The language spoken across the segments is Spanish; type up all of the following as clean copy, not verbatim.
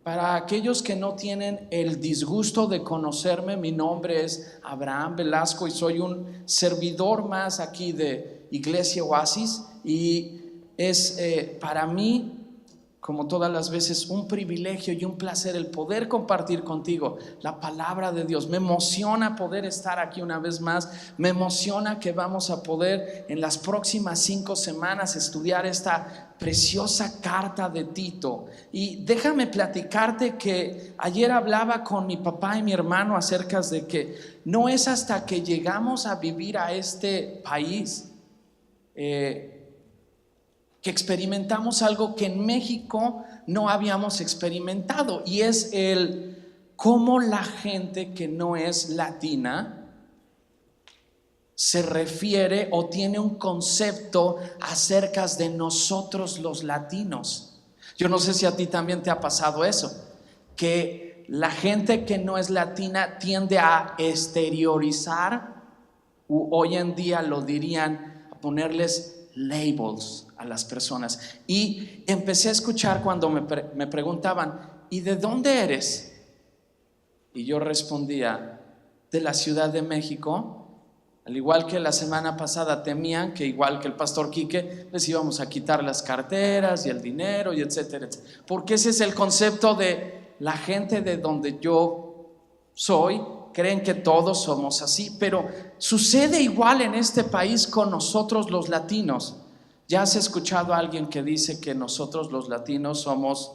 Para aquellos que no tienen el disgusto de conocerme, mi nombre es Abraham Velasco y soy un servidor más aquí de Iglesia Oasis, y es para mí, como todas las veces, un privilegio y un placer el poder compartir contigo la palabra de Dios. Me emociona poder estar aquí una vez más. Me emociona que vamos a poder en las próximas 5 semanas estudiar esta preciosa carta de Tito. Y déjame platicarte que ayer hablaba con mi papá y mi hermano acerca de que no es hasta que llegamos a vivir a este país que experimentamos algo que en México no habíamos experimentado, y es el cómo la gente que no es latina se refiere o tiene un concepto acerca de nosotros los latinos. Yo no sé si a ti también te ha pasado eso, que la gente que no es latina tiende a exteriorizar, hoy en día lo dirían, a ponerles labels a las personas. Y empecé a escuchar cuando me preguntaban, ¿y de dónde eres? Y yo respondía, de la Ciudad de México. Al igual que la semana pasada temían que, igual que el pastor Quique, les íbamos a quitar las carteras y el dinero y etcétera, etcétera. Porque ese es el concepto de la gente de donde yo soy. Creen que todos somos así, pero sucede igual en este país con nosotros los latinos. ¿Ya has escuchado a alguien que dice que nosotros los latinos somos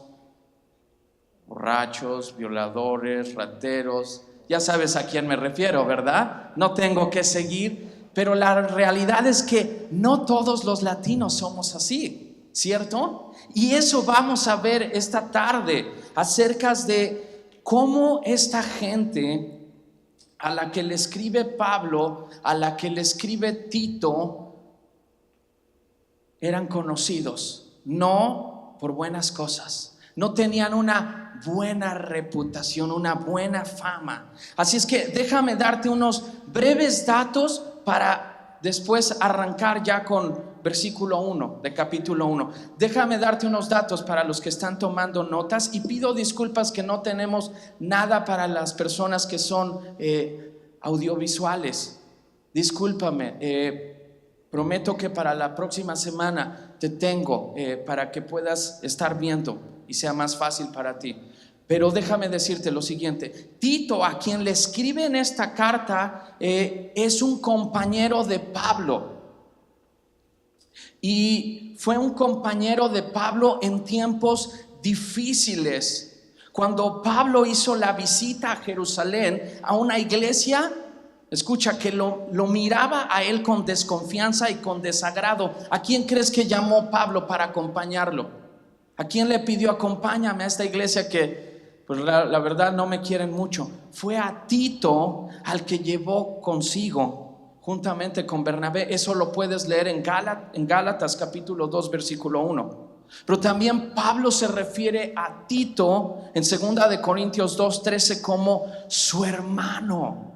borrachos, violadores, rateros? Ya sabes a quién me refiero, ¿verdad? No tengo que seguir, pero la realidad es que no todos los latinos somos así, ¿cierto? Y eso vamos a ver esta tarde, acerca de cómo esta gente a la que le escribe Pablo, a la que le escribe Tito, eran conocidos, no por buenas cosas, no tenían una buena reputación, una buena fama. Así es que déjame darte unos breves datos para después arrancar ya con versículo 1 de capítulo 1. Déjame darte unos datos para los que están tomando notas, y pido disculpas que no tenemos nada para las personas que son audiovisuales. Discúlpame. Prometo que para la próxima semana te tengo para que puedas estar viendo y sea más fácil para ti. Pero déjame decirte lo siguiente: Tito, a quien le escribe en esta carta, es un compañero de Pablo, y fue un compañero de Pablo en tiempos difíciles. Cuando Pablo hizo la visita a Jerusalén, a una iglesia, escucha, que lo miraba a él con desconfianza y con desagrado. ¿A quién crees que llamó Pablo para acompañarlo? ¿A quién le pidió: acompáñame a esta iglesia que pues la verdad no me quieren mucho? Fue a Tito al que llevó consigo juntamente con Bernabé. Eso lo puedes leer en Gálatas capítulo 2 versículo 1. Pero también Pablo se refiere a Tito en 2 de Corintios 2:13 como su hermano.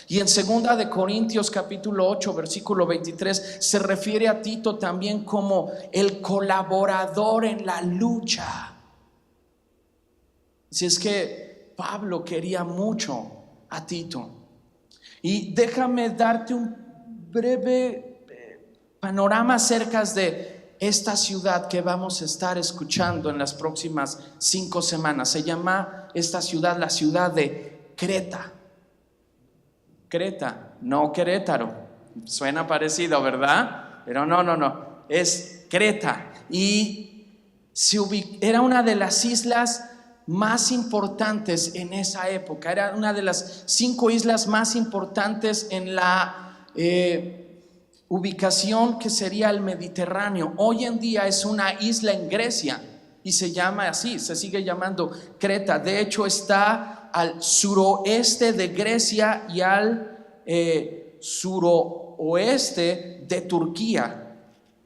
Y en 2 de Corintios capítulo 8 versículo 23 se refiere a Tito también como el colaborador en la lucha. Así es que Pablo quería mucho a Tito. Y déjame darte un breve panorama acerca de esta ciudad que vamos a estar escuchando en las próximas 5 semanas. Se llama esta ciudad la ciudad de Creta. Creta, no Querétaro. Suena parecido, ¿verdad? Pero no, es Creta. Y era una de las islas más importantes en esa época. Era una de las 5 islas más importantes en la ubicación que sería el Mediterráneo. Hoy en día es una isla en Grecia y se llama así, se sigue llamando Creta. De hecho está al suroeste de Grecia y al suroeste de Turquía.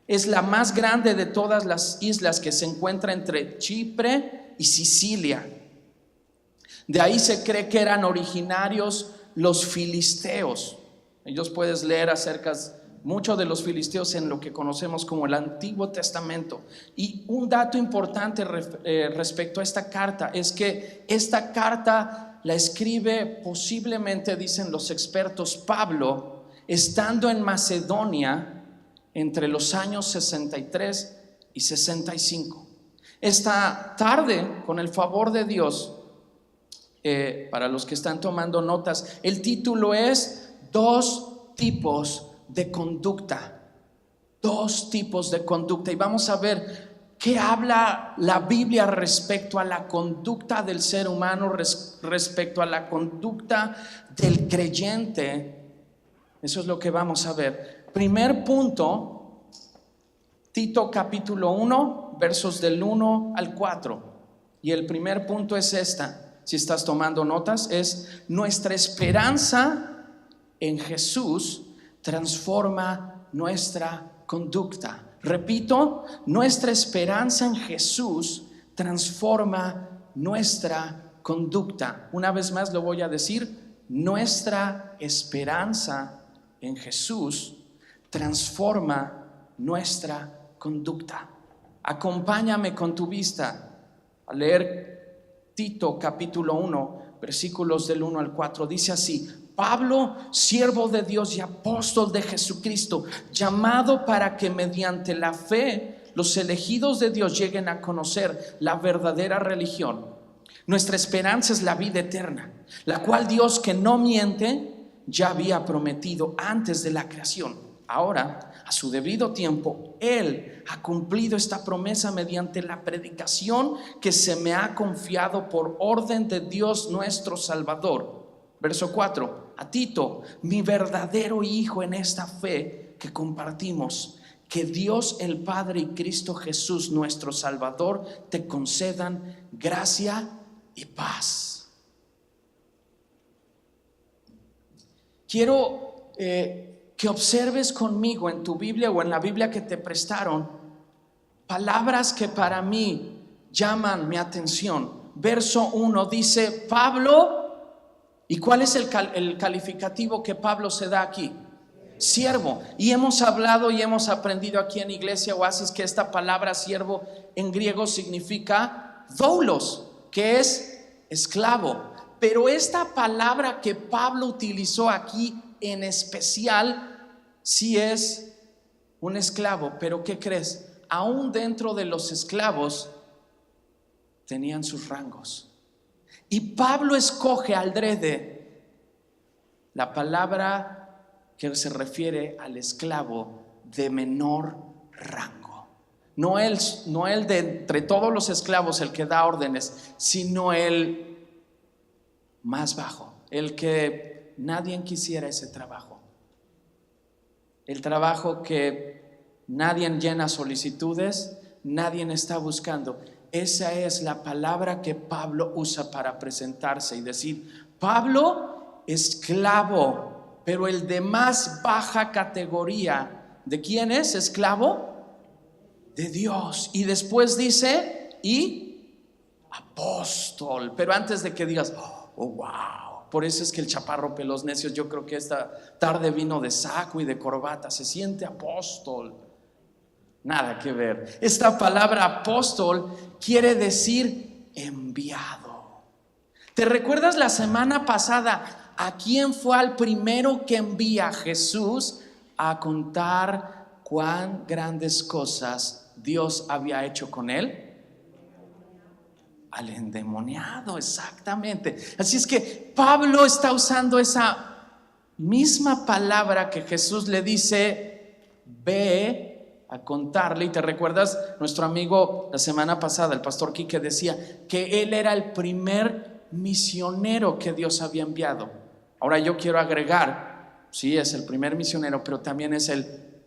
Es la más grande de todas las islas que se encuentra entre Chipre y Sicilia. De ahí se cree que eran originarios los filisteos. Ellos puedes leer acerca muchos de los filisteos en lo que conocemos como el Antiguo Testamento. Y un dato importante respecto a esta carta es que esta carta la escribe posiblemente, dicen los expertos, Pablo, estando en Macedonia entre los años 63 y 65. Esta tarde, con el favor de Dios, para los que están tomando notas, el título es Dos tipos de conducta. Dos tipos de conducta. Y vamos a ver qué habla la Biblia respecto a la conducta del ser humano, respecto a la conducta del creyente. Eso es lo que vamos a ver. Primer punto, Tito capítulo 1, versos del 1 al 4. Y el primer punto es esta, si estás tomando notas, es: nuestra esperanza en Jesús transforma nuestra conducta. Repito, nuestra esperanza en Jesús transforma nuestra conducta. Una vez más lo voy a decir: nuestra esperanza en Jesús transforma nuestra conducta. Acompáñame con tu vista a leer Tito capítulo 1, versículos del 1 al 4. Dice así: Pablo, siervo de Dios y apóstol de Jesucristo, llamado para que mediante la fe los elegidos de Dios lleguen a conocer la verdadera religión. Nuestra esperanza es la vida eterna, la cual Dios, que no miente, ya había prometido antes de la creación. Ahora, a su debido tiempo, Él ha cumplido esta promesa mediante la predicación que se me ha confiado por orden de Dios nuestro Salvador. Verso 4, a Tito, mi verdadero hijo en esta fe que compartimos, que Dios el Padre y Cristo Jesús nuestro Salvador te concedan gracia y paz. Quiero que observes conmigo en tu Biblia o en la Biblia que te prestaron palabras que para mí llaman mi atención. Verso 1 dice: Pablo. ¿Y cuál es el calificativo que Pablo se da aquí? Siervo. Y hemos hablado y hemos aprendido aquí en Iglesia Oasis que esta palabra siervo en griego significa doulos, que es esclavo. Pero esta palabra que Pablo utilizó aquí en especial sí es un esclavo. Pero ¿qué crees? Aún dentro de los esclavos tenían sus rangos. Y Pablo escoge adrede la palabra que se refiere al esclavo de menor rango. No él de entre todos los esclavos el que da órdenes, sino el más bajo, el que nadie quisiera ese trabajo. El trabajo que nadie llena solicitudes, nadie está buscando. Esa es la palabra que Pablo usa para presentarse y decir: Pablo, esclavo, pero el de más baja categoría. ¿De quién es esclavo? De Dios. Y después dice: y apóstol. Pero antes de que digas: oh, wow, por eso es que el chaparro pelos necios, yo creo que esta tarde vino de saco y de corbata, se siente apóstol. Nada que ver. Esta palabra apóstol quiere decir enviado. ¿Te recuerdas la semana pasada a quién fue al primero que envía Jesús a contar cuán grandes cosas Dios había hecho con él? Al endemoniado, exactamente. Así es que Pablo está usando esa misma palabra que Jesús le dice: ve a contarle. Y te recuerdas, nuestro amigo la semana pasada, el pastor Quique, decía que él era el primer misionero que Dios había enviado. Ahora yo quiero agregar, sí, es el primer misionero, pero también es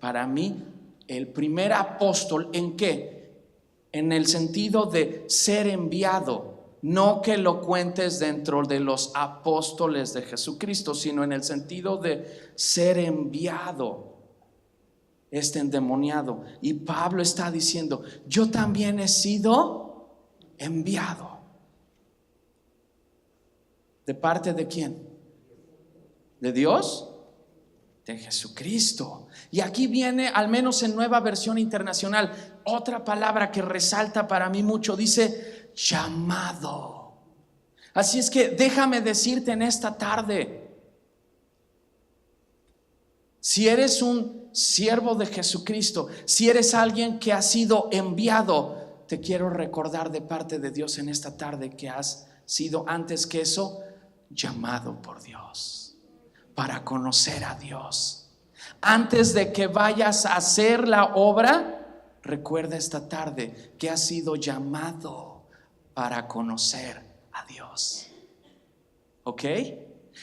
para mí, el primer apóstol. ¿En qué? En el sentido de ser enviado. No que lo cuentes dentro de los apóstoles de Jesucristo, sino en el sentido de ser enviado. Este endemoniado. Y Pablo está diciendo: yo también he sido enviado. ¿De parte de quién? ¿De Dios? de Jesucristo. Y aquí viene, al menos en Nueva Versión Internacional, otra palabra que resalta para mí mucho. Dice llamado. Así es que déjame decirte en esta tarde, si eres un siervo de Jesucristo, si eres alguien que ha sido enviado, te quiero recordar de parte de Dios en esta tarde que has sido, antes que eso, llamado por Dios para conocer a Dios. Antes de que vayas a hacer la obra, recuerda esta tarde que has sido llamado para conocer a Dios. ¿Ok?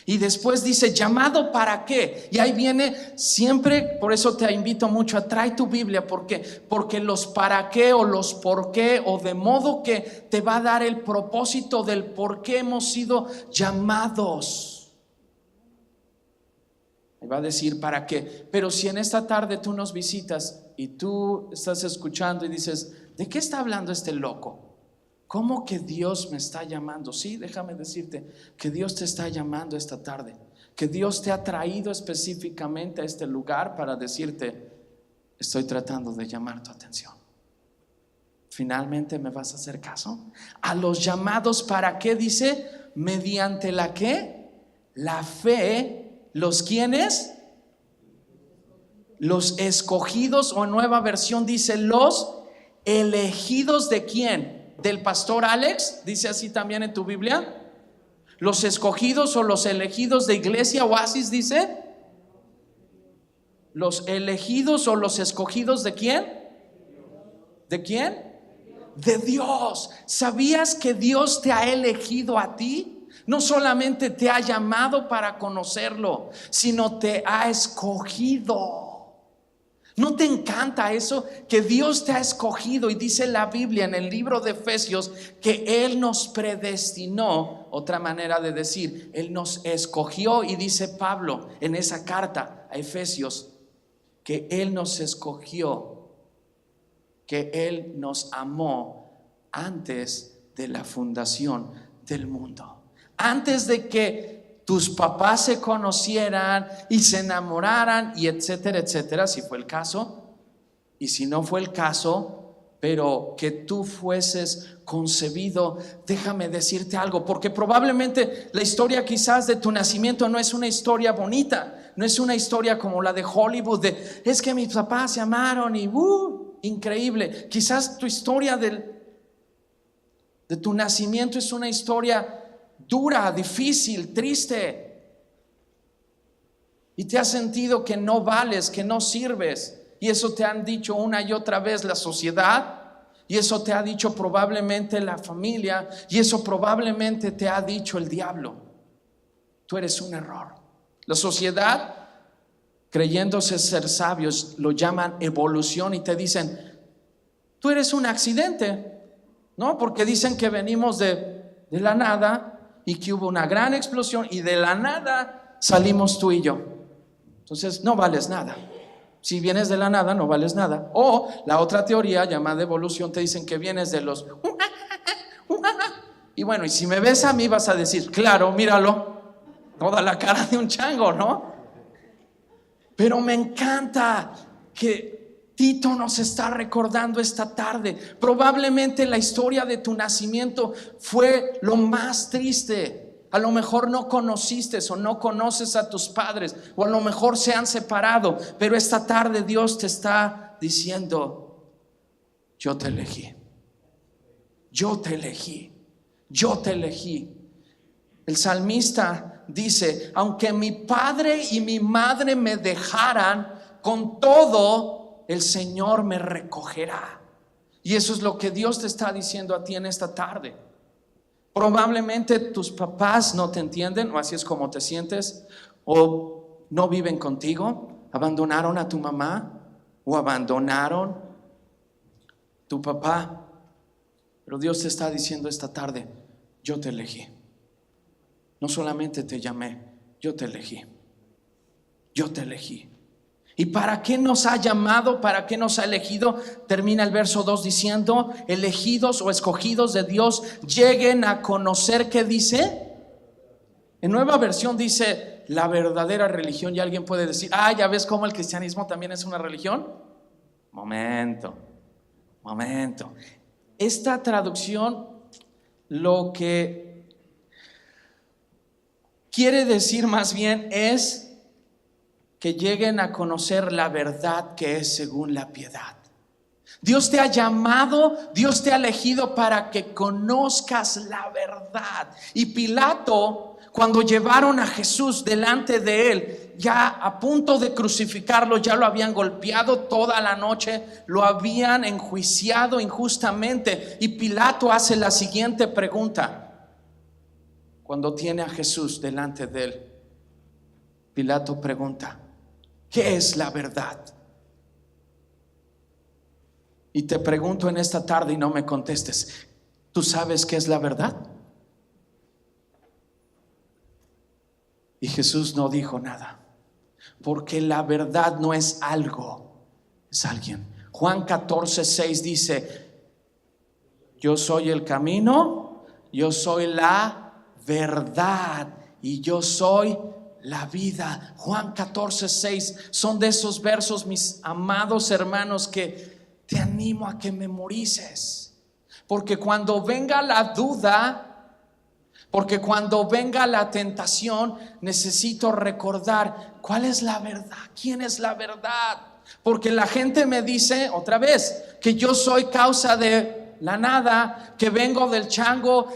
Y después dice, ¿llamado para qué? Y ahí viene siempre, por eso te invito mucho a traer tu Biblia, porque los para qué o los por qué o de modo que te va a dar el propósito del por qué hemos sido llamados. Me va a decir para qué. Pero si en esta tarde tú nos visitas y tú estás escuchando y dices, ¿de qué está hablando este loco? ¿Cómo que Dios me está llamando? Sí, déjame decirte que Dios te está llamando esta tarde, que Dios te ha traído específicamente a este lugar para decirte, estoy tratando de llamar tu atención. ¿Finalmente me vas a hacer caso? A los llamados, ¿para qué? Dice, mediante la ¿qué? La fe, ¿los quiénes? Los escogidos, o en Nueva Versión dice, los elegidos. ¿De quién? ¿Del pastor Alex? Dice así también en tu Biblia. Los escogidos o los elegidos de Iglesia Oasis, dice. Los elegidos o los escogidos ¿de quién? ¿De quién? De Dios. ¿Sabías que Dios te ha elegido a ti? No solamente te ha llamado para conocerlo, sino te ha escogido. ¿No te encanta eso? Que Dios te ha escogido, y dice la Biblia en el libro de Efesios que Él nos predestinó. Otra manera de decir, Él nos escogió, y dice Pablo en esa carta a Efesios que Él nos escogió, que Él nos amó antes de la fundación del mundo, antes de que tus papás se conocieran y se enamoraran y etcétera, etcétera, si fue el caso. Y si no fue el caso, pero que tú fueses concebido, déjame decirte algo, porque probablemente la historia quizás de tu nacimiento no es una historia bonita, no es una historia como la de Hollywood, de es que mis papás se amaron y increíble. Quizás tu historia de tu nacimiento es una historia dura, difícil, triste, y te has sentido que no vales, que no sirves, y eso te han dicho una y otra vez la sociedad, y eso te ha dicho probablemente la familia, y eso probablemente te ha dicho el diablo. Tú eres un error. La sociedad, creyéndose ser sabios, lo llaman evolución y te dicen, tú eres un accidente, ¿no? Porque dicen que venimos de la nada y que hubo una gran explosión y de la nada salimos tú y yo. Entonces no vales nada. Si vienes de la nada no vales nada. O la otra teoría llamada evolución, te dicen que vienes de los y bueno, y si me ves a mí vas a decir, claro, míralo, toda la cara de un chango, ¿no? Pero me encanta que Tito nos está recordando esta tarde. Probablemente la historia de tu nacimiento fue lo más triste. A lo mejor no conociste o no conoces a tus padres, o a lo mejor se han separado, pero esta tarde Dios te está diciendo, yo te elegí, yo te elegí, yo te elegí. El salmista dice, aunque mi padre y mi madre me dejaran, con todo el Señor me recogerá. Y eso es lo que Dios te está diciendo a ti en esta tarde. Probablemente tus papás no te entienden, o así es como te sientes, o no viven contigo, abandonaron a tu mamá o abandonaron tu papá. Pero Dios te está diciendo esta tarde, yo te elegí. No solamente te llamé, yo te elegí. Yo te elegí. ¿Y para qué nos ha llamado? ¿Para qué nos ha elegido? Termina el verso 2 diciendo, elegidos o escogidos de Dios lleguen a conocer, ¿qué dice? En Nueva Versión dice, la verdadera religión. Y alguien puede decir, ¿ya ves cómo el cristianismo también es una religión? Momento. Esta traducción lo que quiere decir más bien es que lleguen a conocer la verdad que es según la piedad. Dios te ha llamado, Dios te ha elegido para que conozcas la verdad. Y Pilato, cuando llevaron a Jesús delante de él, ya a punto de crucificarlo, ya lo habían golpeado toda la noche, lo habían enjuiciado injustamente. Y Pilato hace la siguiente pregunta cuando tiene a Jesús delante de él. Pilato pregunta, ¿qué es la verdad? Y te pregunto en esta tarde y no me contestes, ¿tú sabes qué es la verdad? Y Jesús no dijo nada, porque la verdad no es algo, es alguien. Juan 14:6 dice, yo soy el camino, yo soy la verdad y yo soy la vida. Juan 14:6 son de esos versos, mis amados hermanos, que te animo a que memorices, porque cuando venga la duda, porque cuando venga la tentación, necesito recordar cuál es la verdad, quién es la verdad. Porque la gente me dice otra vez que yo soy causa de la nada, que vengo del chango,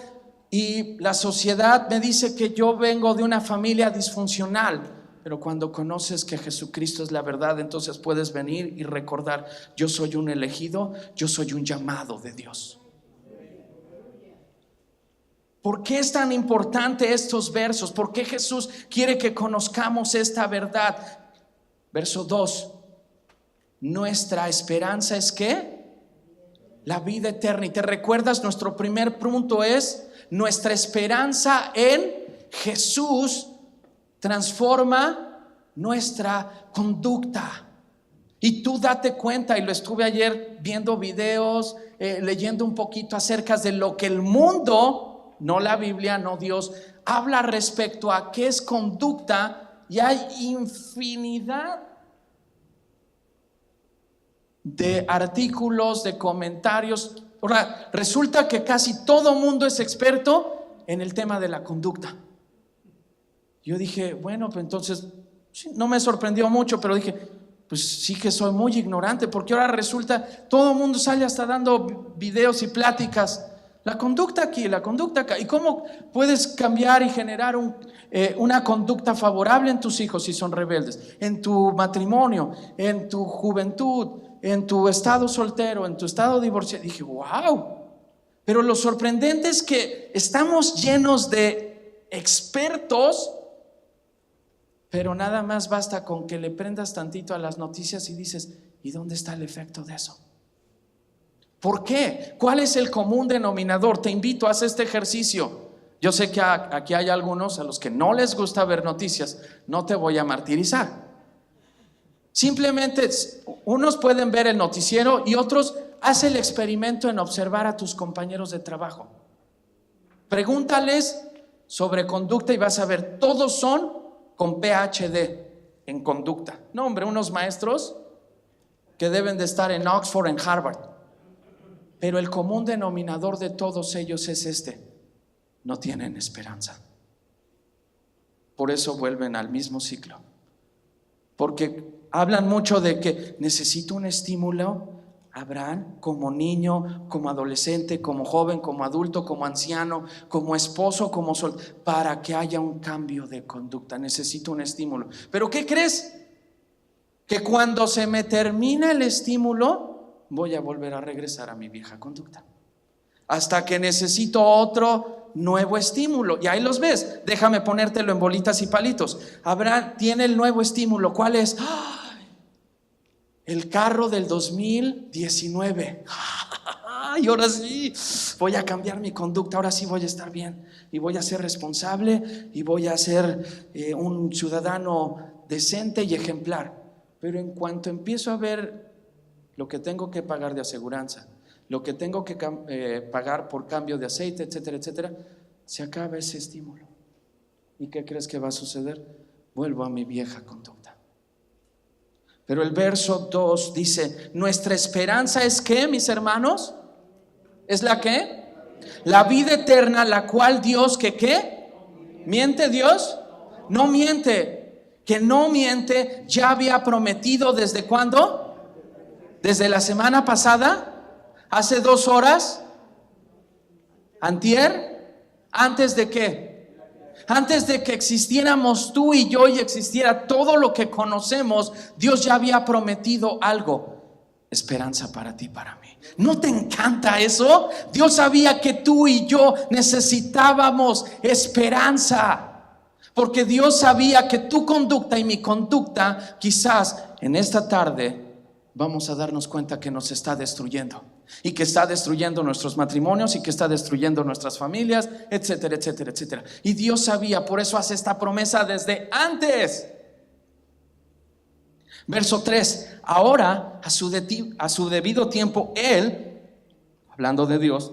y la sociedad me dice que yo vengo de una familia disfuncional. Pero cuando conoces que Jesucristo es la verdad, entonces puedes venir y recordar, yo soy un elegido, yo soy un llamado de Dios. ¿Por qué es tan importante estos versos? ¿Por qué Jesús quiere que conozcamos esta verdad? Verso 2, nuestra esperanza es ¿qué? La vida eterna. Y te recuerdas, nuestro primer punto es, nuestra esperanza en Jesús transforma nuestra conducta. Y tú date cuenta, y lo estuve ayer viendo videos, leyendo un poquito acerca de lo que el mundo, no la Biblia, no Dios, habla respecto a qué es conducta, y hay infinidad de artículos, de comentarios. Ahora, resulta que casi todo mundo es experto en el tema de la conducta. Yo dije, bueno, pues entonces sí, no me sorprendió mucho, pero dije, pues sí que soy muy ignorante, porque ahora resulta, todo el mundo sale hasta dando videos y pláticas, la conducta aquí, la conducta acá, y cómo puedes cambiar y generar una conducta favorable en tus hijos si son rebeldes, en tu matrimonio, en tu juventud, en tu estado soltero, en tu estado divorciado. Dije, wow, pero lo sorprendente es que estamos llenos de expertos. Pero nada más basta con que le prendas tantito a las noticias y dices, ¿y dónde está el efecto de eso? ¿Por qué? ¿Cuál es el común denominador? Te invito a hacer este ejercicio. Yo sé que aquí hay algunos a los que no les gusta ver noticias. No te voy a martirizar. Simplemente unos pueden ver el noticiero y otros haz el experimento en observar a tus compañeros de trabajo. Pregúntales sobre conducta y vas a ver, todos son con PhD en conducta. No, hombre, unos maestros que deben de estar en Oxford, en Harvard. Pero el común denominador de todos ellos es este: no tienen esperanza. Por eso vuelven al mismo ciclo. Porque hablan mucho de que necesito un estímulo. Abraham, como niño, como adolescente, como joven, como adulto, como anciano, como esposo, como sol, para que haya un cambio de conducta, necesito un estímulo. ¿Pero qué crees? Que cuando se me termina el estímulo, voy a volver a regresar a mi vieja conducta, hasta que necesito otro nuevo estímulo. Y ahí los ves, déjame ponértelo en bolitas y palitos. Abraham tiene el nuevo estímulo. ¿Cuál es? El carro del 2019. Y ahora sí voy a cambiar mi conducta, ahora sí voy a estar bien y voy a ser responsable y voy a ser un ciudadano decente y ejemplar. Pero en cuanto empiezo a ver lo que tengo que pagar de aseguranza, lo que tengo que pagar por cambio de aceite, etcétera, etcétera, se acaba ese estímulo. ¿Y qué crees que va a suceder? vuelvo a mi vieja conducta. Pero el verso 2 dice, nuestra esperanza es ¿qué, mis hermanos? ¿Es la qué? La vida eterna, la cual Dios, ¿que qué? ¿Miente Dios? No miente. Que no miente, ya había prometido ¿desde cuándo? ¿Desde la semana pasada? ¿Hace 2 horas? ¿Antier? ¿Antes de qué? Antes de que existiéramos tú y yo y existiera todo lo que conocemos, Dios ya había prometido algo. Esperanza para ti, para mí. ¿No te encanta eso? Dios sabía que tú y yo necesitábamos esperanza. Porque Dios sabía que tu conducta y mi conducta, quizás en esta tarde vamos a darnos cuenta que nos está destruyendo. Y que está destruyendo nuestros matrimonios y que está destruyendo nuestras familias, etcétera, etcétera, etcétera. Y Dios sabía, por eso hace esta promesa desde antes. Verso 3, ahora a su debido tiempo Él, hablando de Dios,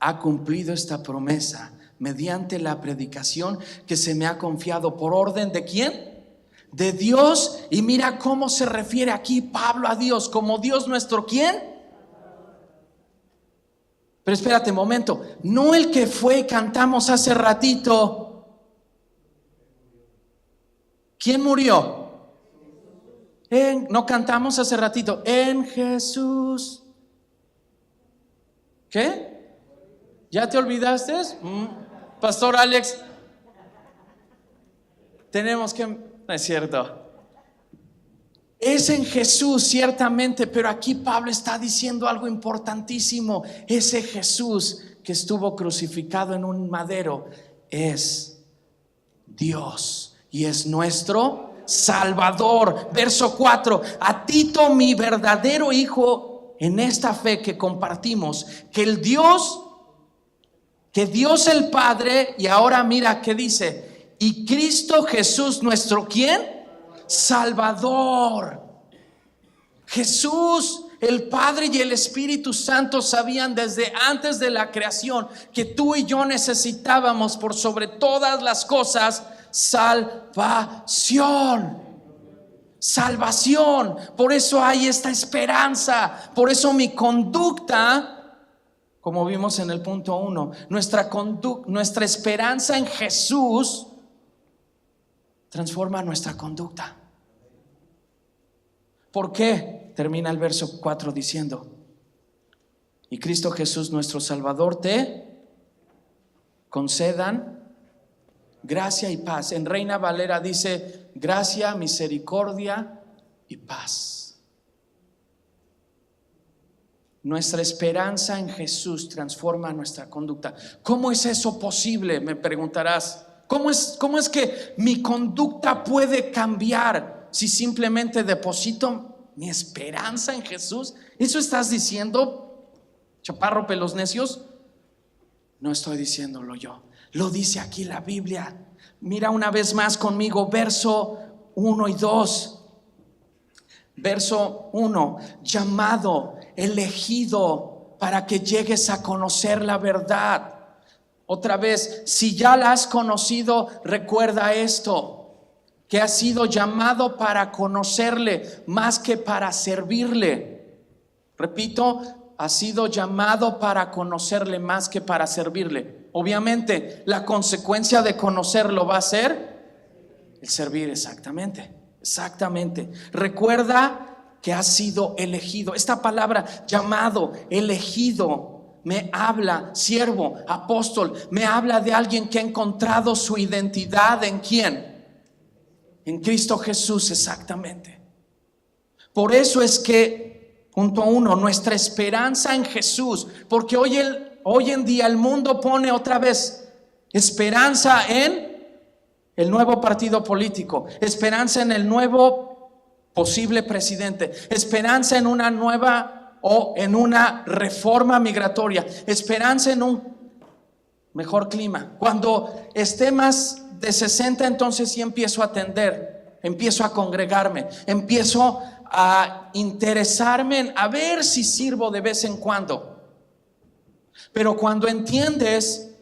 ha cumplido esta promesa mediante la predicación que se me ha confiado. ¿Por orden de quién? De Dios. Y mira cómo se refiere aquí Pablo a Dios, como Dios nuestro ¿quién? Pero espérate un momento, no el que fue y cantamos hace ratito. ¿Quién murió? No cantamos hace ratito, en Jesús. ¿Qué? ¿Ya te olvidaste? Pastor Alex, tenemos que... No es cierto. Es en Jesús, ciertamente, pero aquí Pablo está diciendo algo importantísimo. Ese Jesús que estuvo crucificado en un madero es Dios y es nuestro Salvador. Verso 4, a Tito, mi verdadero hijo, en esta fe que compartimos, que Dios el Padre, y ahora mira qué dice, y Cristo Jesús nuestro ¿quién? Salvador. Jesús, el Padre y el Espíritu Santo sabían desde antes de la creación que tú y yo necesitábamos por sobre todas las cosas salvación. Salvación. Por eso hay esta esperanza. Por eso mi conducta, como vimos en el punto 1, nuestra esperanza en Jesús transforma nuestra conducta. ¿Por qué? Termina el verso 4 diciendo, y Cristo Jesús nuestro Salvador te concedan gracia y paz. En Reina Valera dice gracia, misericordia y paz. Nuestra esperanza en Jesús transforma nuestra conducta. ¿Cómo es eso posible? Me preguntarás. ¿Cómo es que mi conducta puede cambiar si simplemente deposito mi esperanza en Jesús? ¿Eso estás diciendo, chaparro pelos necios? No estoy diciéndolo yo, lo dice aquí la Biblia. Mira una vez más conmigo verso 1 y 2. Verso 1, llamado, elegido para que llegues a conocer la verdad. Otra vez, si ya la has conocido, recuerda esto, que has sido llamado para conocerle más que para servirle. Repito, has sido llamado para conocerle más que para servirle. Obviamente, la consecuencia de conocerlo va a ser el servir, exactamente. Recuerda que has sido elegido. Esta palabra llamado, elegido, me habla, siervo, apóstol, me habla de alguien que ha encontrado su identidad ¿en quién? En Cristo Jesús, exactamente. Por eso es que, punto 1, nuestra esperanza en Jesús, porque hoy en día el mundo pone otra vez esperanza en el nuevo partido político, esperanza en el nuevo posible presidente, esperanza en una nueva o en una reforma migratoria, esperanza en un mejor clima. Cuando esté más de 60, entonces sí empiezo a atender, empiezo a congregarme, empiezo a interesarme en a ver si sirvo de vez en cuando. Pero cuando entiendes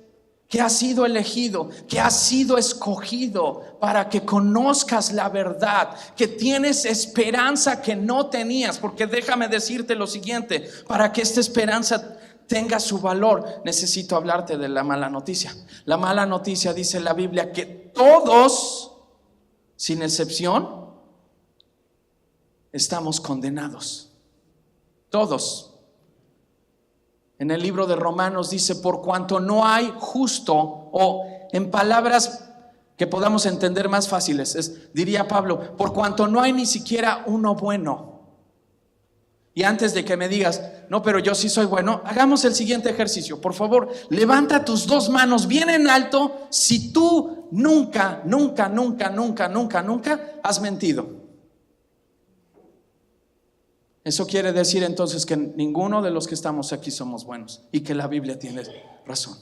que has sido elegido, que has sido escogido para que conozcas la verdad, que tienes esperanza que no tenías. Porque déjame decirte lo siguiente, para que esta esperanza tenga su valor, necesito hablarte de la mala noticia. La mala noticia, dice la Biblia, que todos, sin excepción, estamos condenados. Todos. En el libro de Romanos dice: por cuanto no hay justo, o en palabras que podamos entender más fáciles, diría Pablo, por cuanto no hay ni siquiera uno bueno. Y antes de que me digas, no, pero yo sí soy bueno, hagamos el siguiente ejercicio. Por favor, levanta tus dos manos bien en alto si tú nunca has mentido. Eso quiere decir entonces que ninguno de los que estamos aquí somos buenos y que la Biblia tiene razón,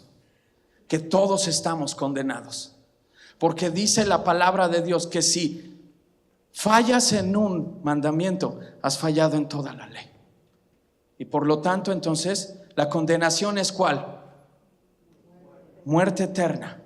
que todos estamos condenados. Porque dice la palabra de Dios que si fallas en un mandamiento, has fallado en toda la ley. Y por lo tanto entonces la condenación es ¿cuál? Muerte eterna,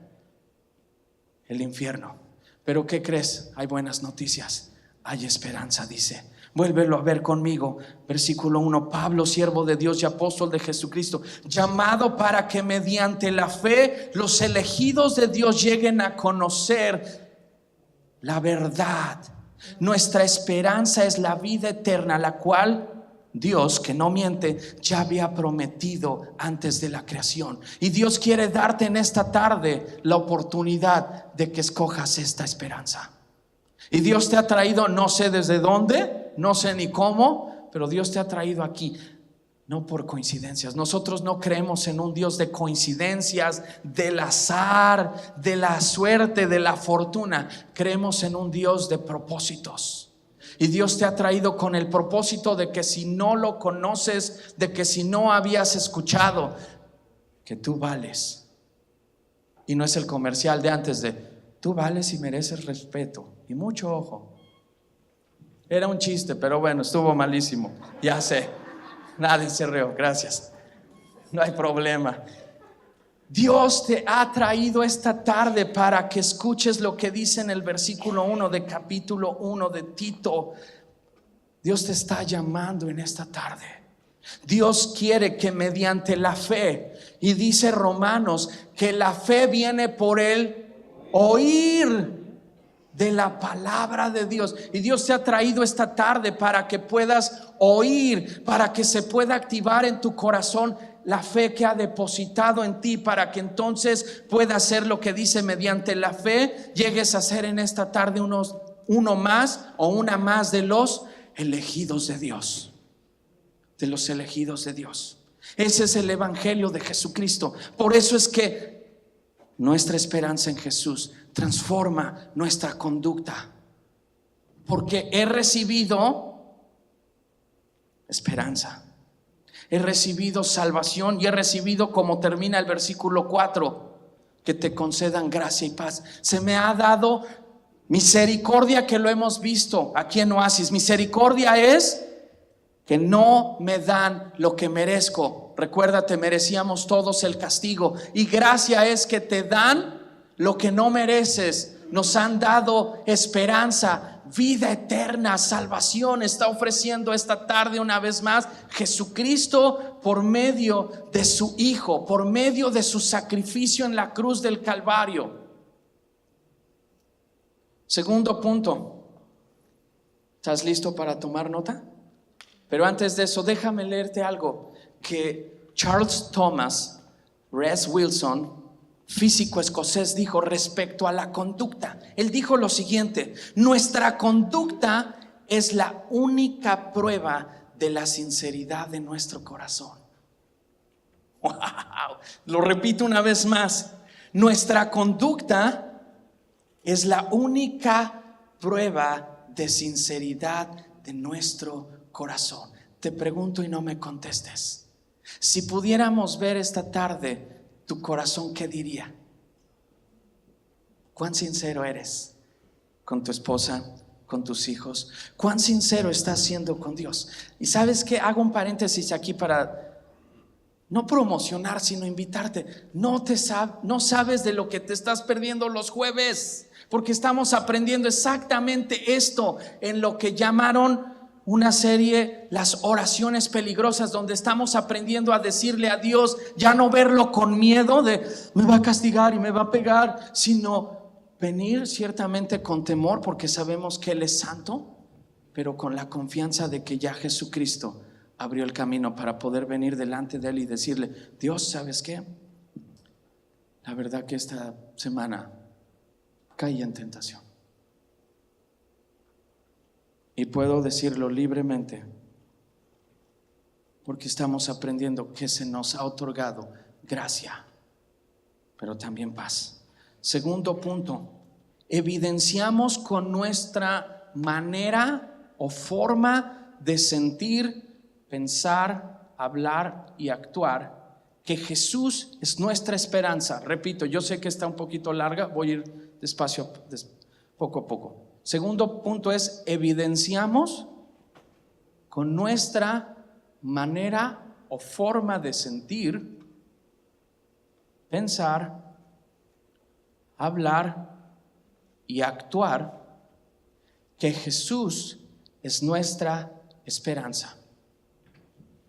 el infierno. Pero ¿qué crees? Hay buenas noticias, hay esperanza, dice. Vuélvelo a ver conmigo, versículo 1. Pablo, siervo de Dios y apóstol de Jesucristo, llamado para que mediante la fe los elegidos de Dios lleguen a conocer la verdad. Nuestra esperanza es la vida eterna, la cual Dios, que no miente, ya había prometido antes de la creación. Y Dios quiere darte en esta tarde la oportunidad de que escojas esta esperanza. Y Dios te ha traído, no sé desde dónde, no sé ni cómo, pero Dios te ha traído aquí, no por coincidencias. Nosotros no creemos en un Dios de coincidencias, del azar, de la suerte, de la fortuna. Creemos en un Dios de propósitos. Y Dios te ha traído con el propósito de que si no lo conoces, de que si no habías escuchado, que tú vales. Y no es el comercial de antes de tú vales y mereces respeto y mucho ojo. Era un chiste, pero bueno, estuvo malísimo. Ya sé, nadie se rió, gracias. No hay problema. Dios te ha traído esta tarde para que escuches lo que dice en el versículo 1 de capítulo 1 de Tito. Dios te está llamando en esta tarde. Dios quiere que mediante la fe, y dice Romanos que la fe viene por el oír de la palabra de Dios. Y Dios te ha traído esta tarde para que puedas oír, para que se pueda activar en tu corazón la fe que ha depositado en ti, para que entonces pueda hacer lo que dice: mediante la fe llegues a ser en esta tarde uno más o una más de los elegidos de Dios. De los elegidos de Dios. Ese es el evangelio de Jesucristo. Por eso es que nuestra esperanza en Jesús transforma nuestra conducta, porque he recibido esperanza, he recibido salvación y he recibido, como termina el versículo 4, que te concedan gracia y paz. Se me ha dado misericordia, que lo hemos visto aquí en Oasis. Misericordia es que no me dan lo que merezco. Recuérdate, merecíamos todos el castigo, y gracia es que te dan lo que no mereces. Nos han dado esperanza, vida eterna, salvación. Está ofreciendo esta tarde una vez más Jesucristo por medio de su Hijo, por medio de su sacrificio en la cruz del Calvario. Segundo punto. ¿Estás listo para tomar nota? Pero antes de eso, déjame leerte algo que Charles Thomas Rhys Wilson, físico escocés, dijo respecto a la conducta. Él dijo lo siguiente: nuestra conducta es la única prueba de la sinceridad de nuestro corazón. Wow. Lo repito una vez más: nuestra conducta es la única prueba de sinceridad de nuestro corazón. Te pregunto y no me contestes. Si pudiéramos ver esta tarde tu corazón, ¿qué diría? ¿Cuán sincero eres con tu esposa, con tus hijos? ¿Cuán sincero estás siendo con Dios? Y sabes que hago un paréntesis aquí para No promocionar, sino invitarte. No sabes de lo que te estás perdiendo los jueves, porque estamos aprendiendo exactamente esto en lo que llamaron una serie, las oraciones peligrosas, donde estamos aprendiendo a decirle a Dios, ya no verlo con miedo de me va a castigar y me va a pegar, sino venir ciertamente con temor, porque sabemos que Él es santo, pero con la confianza de que ya Jesucristo abrió el camino para poder venir delante de Él y decirle, Dios, ¿sabes qué? La verdad que esta semana caí en tentación. Y puedo decirlo libremente, porque estamos aprendiendo que se nos ha otorgado gracia, pero también paz. Segundo punto, evidenciamos con nuestra manera o forma de sentir, pensar, hablar y actuar que Jesús es nuestra esperanza. Repito, yo sé que está un poquito larga, voy a ir despacio, poco a poco. Segundo punto es, evidenciamos con nuestra manera o forma de sentir, pensar, hablar y actuar que Jesús es nuestra esperanza.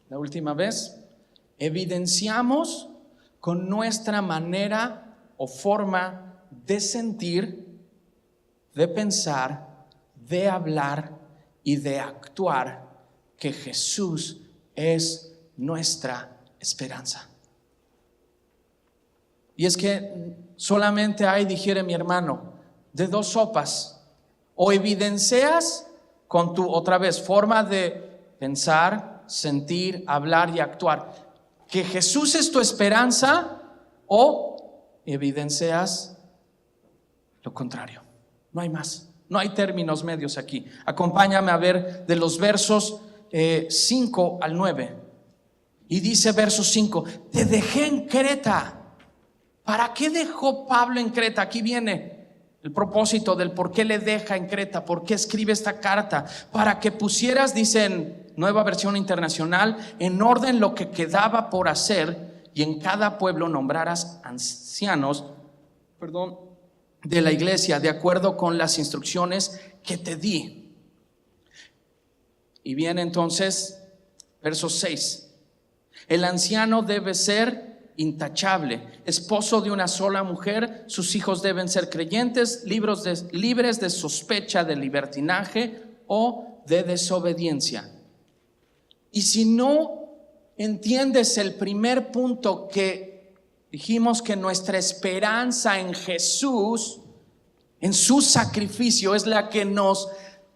La última vez, evidenciamos con nuestra manera o forma de sentir, de pensar, de hablar y de actuar que Jesús es nuestra esperanza. Y es que solamente hay, dijere mi hermano, de dos sopas: o evidencias con tu, otra vez, forma de pensar, sentir, hablar y actuar que Jesús es tu esperanza, o evidencias lo contrario. No hay más, no hay términos medios aquí. Acompáñame a ver de los versos 5 al 9. Y dice verso 5: te dejé en Creta. ¿Para qué dejó Pablo en Creta? Aquí viene el propósito del por qué le deja en Creta, por qué escribe esta carta. Para que pusieras, dice en Nueva Versión Internacional, en orden lo que quedaba por hacer, y en cada pueblo nombraras ancianos, de la iglesia, de acuerdo con las instrucciones que te di. Y viene entonces verso 6: el anciano debe ser intachable, esposo de una sola mujer, sus hijos deben ser creyentes, libres de sospecha de libertinaje o de desobediencia. Y si no entiendes el primer punto, que dijimos que nuestra esperanza en Jesús, en su sacrificio, es la que nos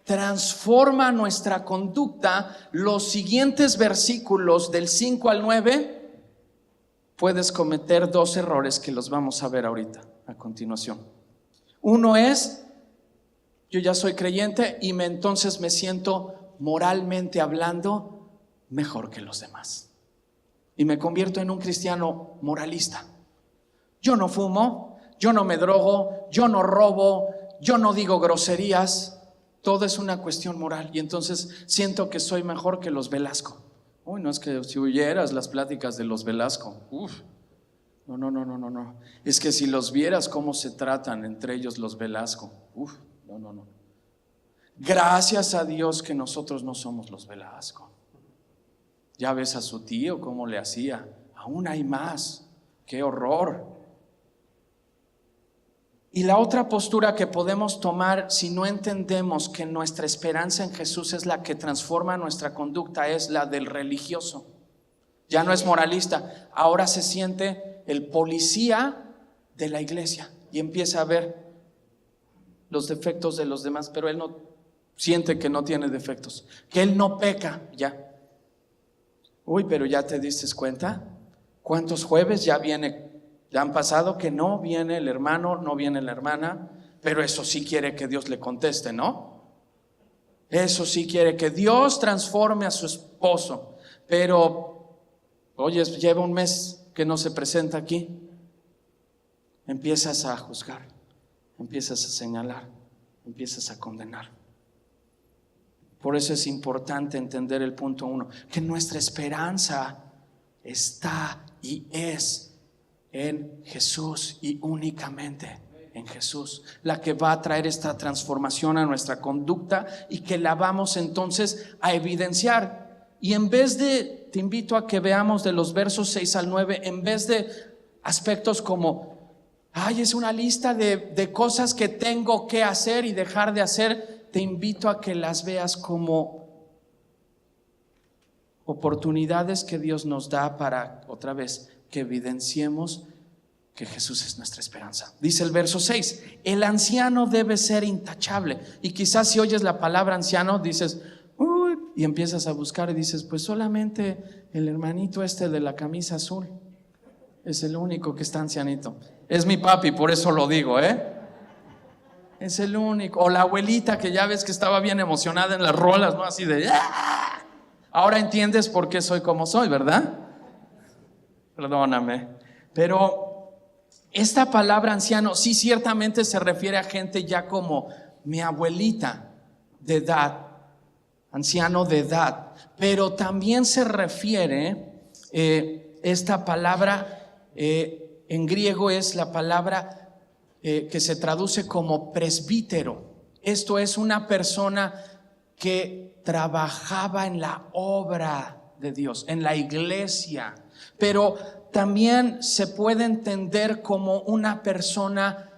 transforma nuestra conducta, los siguientes versículos del 5 al 9 puedes cometer dos errores que los vamos a ver ahorita a continuación. Uno es, yo ya soy creyente y entonces me siento moralmente hablando mejor que los demás y me convierto en un cristiano moralista. Yo no fumo, yo no me drogo, yo no robo, yo no digo groserías. Todo es una cuestión moral y entonces siento que soy mejor que los Velasco. Uy, no, es que si oyeras las pláticas de los Velasco, no. Es que si los vieras cómo se tratan entre ellos los Velasco, no. Gracias a Dios que nosotros no somos los Velasco. Ya ves a su tío cómo le hacía. Aún hay más. ¡Qué horror! Y la otra postura que podemos tomar si no entendemos que nuestra esperanza en Jesús es la que transforma nuestra conducta es la del religioso. Ya no es moralista, ahora se siente el policía de la iglesia y empieza a ver los defectos de los demás, pero él no siente que no tiene defectos, que él no peca ya. Pero ya te diste cuenta, ¿cuántos jueves ya han pasado que no viene el hermano, no viene la hermana? Pero eso sí quiere que Dios le conteste, ¿no? Eso sí quiere que Dios transforme a su esposo. Pero, oye, lleva un mes que no se presenta aquí. Empiezas a juzgar, empiezas a señalar, empiezas a condenar. Por eso es importante entender el punto 1, que nuestra esperanza está y es en Jesús y únicamente en Jesús la que va a traer esta transformación a nuestra conducta y que la vamos entonces a evidenciar. Y en vez de, te invito a que veamos de los versos 6 al 9, en vez de aspectos como es una lista de cosas que tengo que hacer y dejar de hacer, te invito a que las veas como oportunidades que Dios nos da para, otra vez, que evidenciemos que Jesús es nuestra esperanza. Dice el verso 6, el anciano debe ser intachable. Y quizás si oyes la palabra anciano dices, uy, y empiezas a buscar y dices, pues solamente el hermanito de la camisa azul es el único que está ancianito. Es mi papi, por eso lo digo, es el único. O la abuelita que ya ves que estaba bien emocionada en las rolas, ¿no? Así de ¡ah! Ahora entiendes por qué soy como soy, ¿verdad? Perdóname. Pero esta palabra anciano sí ciertamente se refiere a gente ya como mi abuelita de edad, anciano de edad. Pero también se refiere, esta palabra en griego es la palabra que se traduce como presbítero. Esto es una persona que trabajaba en la obra de Dios, en la iglesia, pero también se puede entender como una persona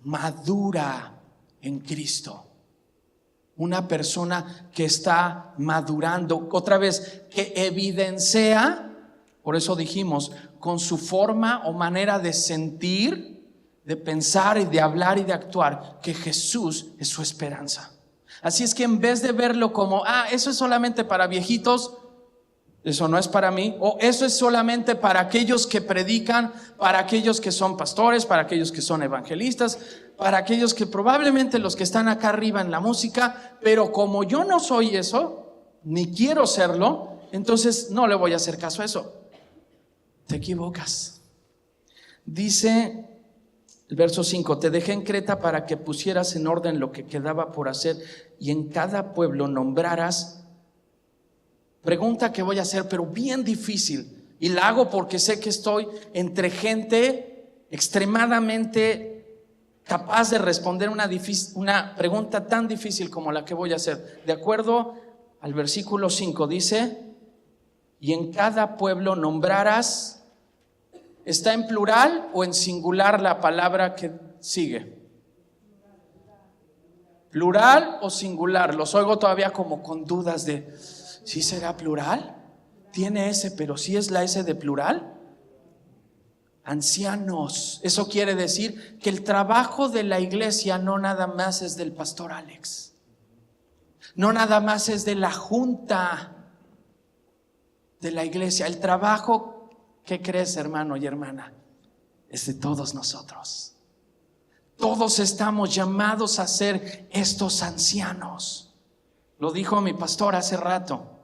madura en Cristo, una persona que está madurando, otra vez, que evidencia, por eso dijimos, con su forma o manera de sentir, de pensar y de hablar y de actuar, que Jesús es su esperanza. Así es que en vez de verlo como, eso es solamente para viejitos, eso no es para mí, o eso es solamente para aquellos que predican, para aquellos que son pastores, para aquellos que son evangelistas, para aquellos que probablemente los que están acá arriba en la música, pero como yo no soy eso, ni quiero serlo, entonces no le voy a hacer caso a eso. Te equivocas. Dice el verso 5, te dejé en Creta para que pusieras en orden lo que quedaba por hacer y en cada pueblo nombraras. Pregunta que voy a hacer, pero bien difícil, y la hago porque sé que estoy entre gente extremadamente capaz de responder una pregunta tan difícil como la que voy a hacer. De acuerdo al versículo 5 dice, y en cada pueblo nombrarás. ¿Está en plural o en singular la palabra que sigue? ¿Plural o singular? Los oigo todavía como con dudas de, ¿sí será plural? Tiene S, pero ¿sí es la S de plural? Ancianos. Eso quiere decir que el trabajo de la iglesia no nada más es del pastor Alex, no nada más es de la junta de la iglesia. El trabajo, ¿qué crees, hermano y hermana? Es de todos nosotros. Todos estamos llamados a ser estos ancianos. Lo dijo mi pastor hace rato.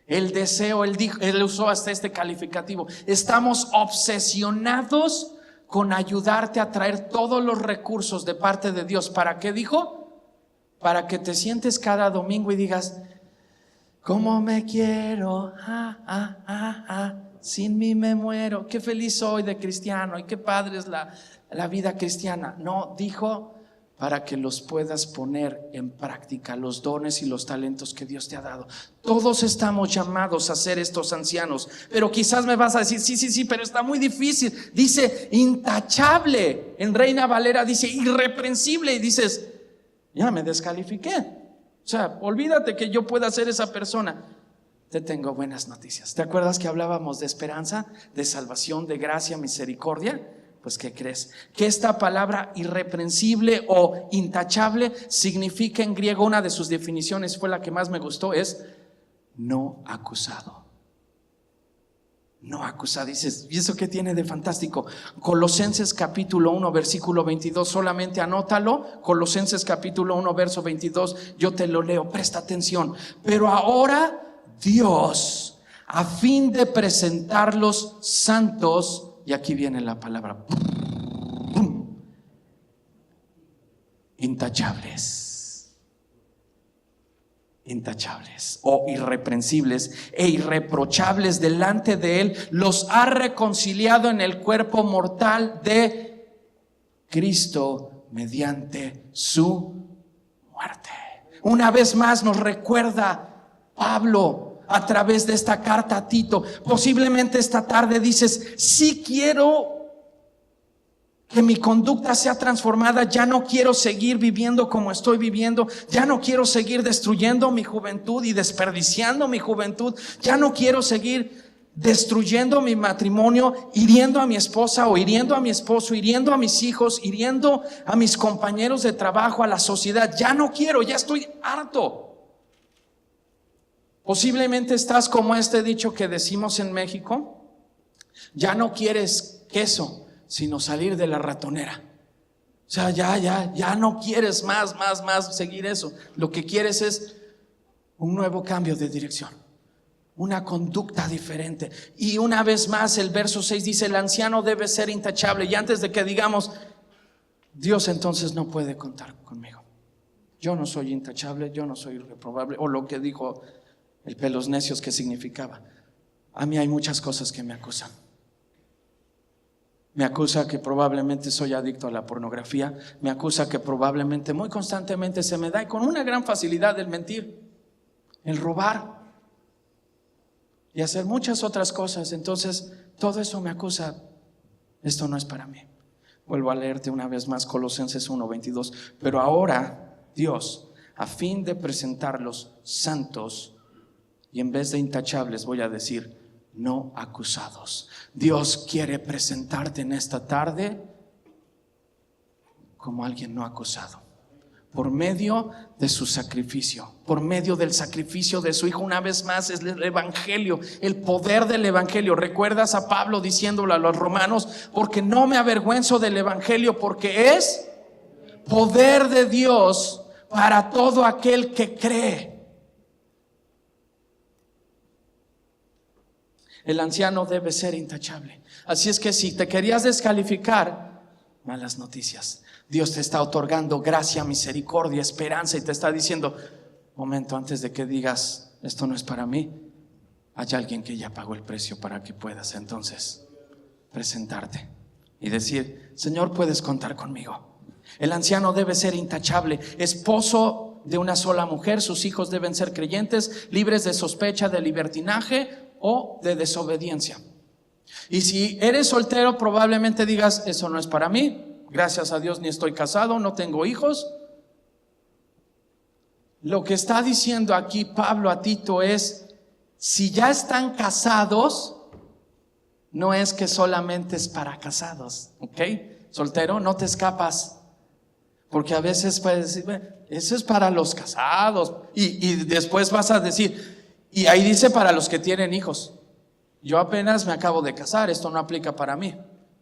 El deseo, él usó hasta este calificativo. Estamos obsesionados con ayudarte a traer todos los recursos de parte de Dios. ¿Para qué dijo? Para que te sientes cada domingo y digas, ¿cómo me quiero? Sin mí me muero. Qué feliz soy de cristiano y qué padre es la vida cristiana. No, dijo para que los puedas poner en práctica, los dones y los talentos que Dios te ha dado. Todos estamos llamados a ser estos ancianos, pero quizás me vas a decir, sí, pero está muy difícil. Dice intachable, en Reina Valera dice irreprensible, y dices, ya me descalifiqué. O sea, olvídate que yo pueda ser esa persona. Te tengo buenas noticias. ¿Te acuerdas que hablábamos de esperanza, de salvación, de gracia, misericordia? Pues ¿qué crees? Que esta palabra irreprensible o intachable significa en griego, una de sus definiciones fue la que más me gustó, es no acusado. No acusado. Dices, ¿y eso qué tiene de fantástico? Colosenses capítulo 1 versículo 22, solamente anótalo. Colosenses capítulo 1 verso 22, yo te lo leo, presta atención. Pero ahora Dios, a fin de presentarlos santos, y aquí viene la palabra, intachables. intachables o irreprensibles e irreprochables delante de Él, los ha reconciliado en el cuerpo mortal de Cristo mediante su muerte. Una vez más nos recuerda Pablo a través de esta carta a Tito. Posiblemente esta tarde dices: sí quiero que mi conducta sea transformada, ya no quiero seguir viviendo como estoy viviendo, ya no quiero seguir destruyendo mi juventud y desperdiciando mi juventud, ya no quiero seguir destruyendo mi matrimonio, hiriendo a mi esposa o hiriendo a mi esposo, hiriendo a mis hijos, hiriendo a mis compañeros de trabajo, a la sociedad. Ya no quiero, ya estoy harto. Posiblemente estás como este dicho que decimos en México: ya no quieres queso, sino salir de la ratonera. O sea, ya no quieres más seguir eso. Lo que quieres es un nuevo cambio de dirección, una conducta diferente. Y una vez más el verso 6 dice: el anciano debe ser intachable. Y antes de que digamos: Dios entonces no puede contar conmigo, yo no soy intachable, yo no soy irreprobable, o lo que dijo el pelos necios, que significaba: a mí hay muchas cosas que me acusan. Me acusa que probablemente soy adicto a la pornografía. Me acusa que probablemente muy constantemente se me da, y con una gran facilidad, el mentir, el robar y hacer muchas otras cosas. Entonces todo eso me acusa. Esto no es para mí. Vuelvo a leerte una vez más Colosenses 1:22. Pero ahora Dios, a fin de presentarlos santos, y en vez de intachables voy a decir no acusados. Dios quiere presentarte en esta tarde como alguien no acusado, por medio de su sacrificio, por medio del sacrificio de su Hijo. Una vez más es el Evangelio, el poder del Evangelio. ¿Recuerdas a Pablo diciéndolo a los romanos? Porque no me avergüenzo del Evangelio, porque es poder de Dios para todo aquel que cree. El anciano debe ser intachable. Así es que si te querías descalificar, malas noticias. Dios te está otorgando gracia, misericordia, esperanza, y te está diciendo: momento, antes de que digas esto no es para mí, hay alguien que ya pagó el precio para que puedas entonces presentarte y decir: Señor, puedes contar conmigo. El anciano debe ser intachable, esposo de una sola mujer. Sus hijos deben ser creyentes, libres de sospecha de libertinaje o de desobediencia. Y si eres soltero, probablemente digas: eso no es para mí, gracias a Dios ni estoy casado, no tengo hijos. Lo que está diciendo aquí Pablo a Tito es: si ya están casados, no es que solamente es para casados, ¿ok? Soltero, no te escapas, porque a veces puedes decir: bueno, eso es para los casados, y después vas a decir: y ahí dice para los que tienen hijos. Yo apenas me acabo de casar, esto no aplica para mí,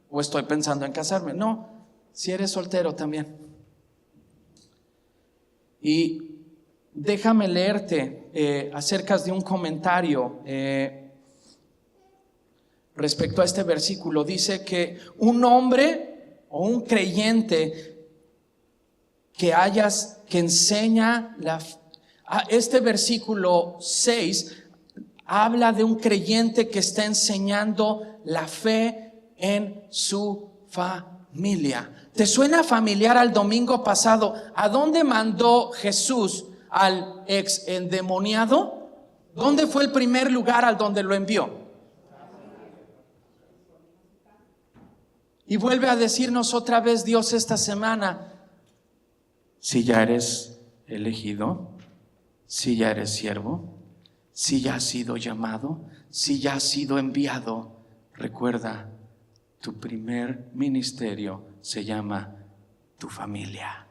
o estoy pensando en casarme. No, si eres soltero también. Y déjame leerte acerca de un comentario respecto a este versículo. Dice que un hombre o un creyente que enseña este versículo 6 habla de un creyente que está enseñando la fe en su familia. ¿Te suena familiar al domingo pasado? ¿A dónde mandó Jesús al ex endemoniado? ¿Dónde fue el primer lugar al donde lo envió? Y vuelve a decirnos otra vez Dios esta semana: si ya eres elegido, si ya eres siervo, si ya has sido llamado, si ya has sido enviado, recuerda, tu primer ministerio se llama tu familia.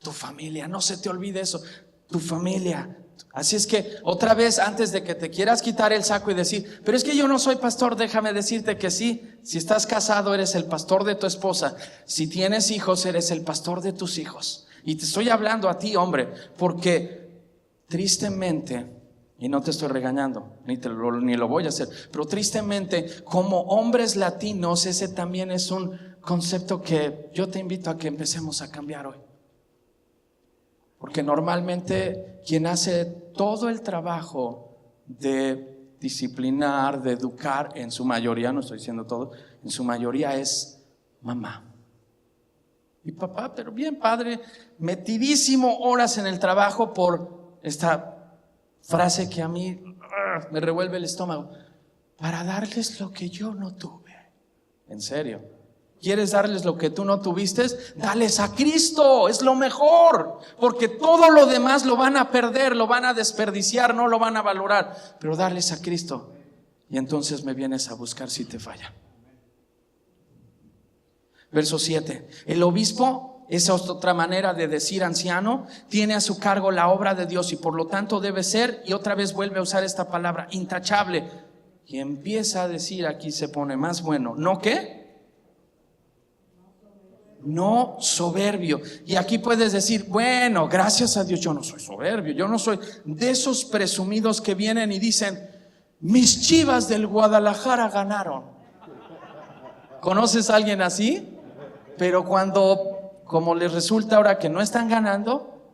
Tu familia, no se te olvide eso, tu familia. Así es que otra vez, antes de que te quieras quitar el saco y decir: pero es que yo no soy pastor, déjame decirte que sí. Si estás casado, eres el pastor de tu esposa. Si tienes hijos, eres el pastor de tus hijos. Y te estoy hablando a ti, hombre, porque tristemente, y no te estoy regañando, ni lo voy a hacer, pero tristemente, como hombres latinos, ese también es un concepto que yo te invito a que empecemos a cambiar hoy. Porque normalmente quien hace todo el trabajo de disciplinar, de educar, en su mayoría, no estoy diciendo todo, en su mayoría es mamá. Y papá, pero bien padre, metidísimo horas en el trabajo por esta frase que a mí me revuelve el estómago, para darles lo que yo no tuve. En serio, ¿quieres darles lo que tú no tuviste? Dales a Cristo, es lo mejor, porque todo lo demás lo van a perder, lo van a desperdiciar, no lo van a valorar, pero darles a Cristo y entonces me vienes a buscar si te falla. Verso 7, el obispo, esa es otra manera de decir anciano, tiene a su cargo la obra de Dios y por lo tanto debe ser, y otra vez vuelve a usar esta palabra, intachable, y empieza a decir, aquí se pone más bueno, ¿no qué? No soberbio. Y aquí puedes decir, bueno, gracias a Dios yo no soy soberbio, yo no soy de esos presumidos que vienen y dicen, mis Chivas del Guadalajara ganaron. ¿Conoces a alguien así? Pero cuando, como les resulta ahora que no están ganando,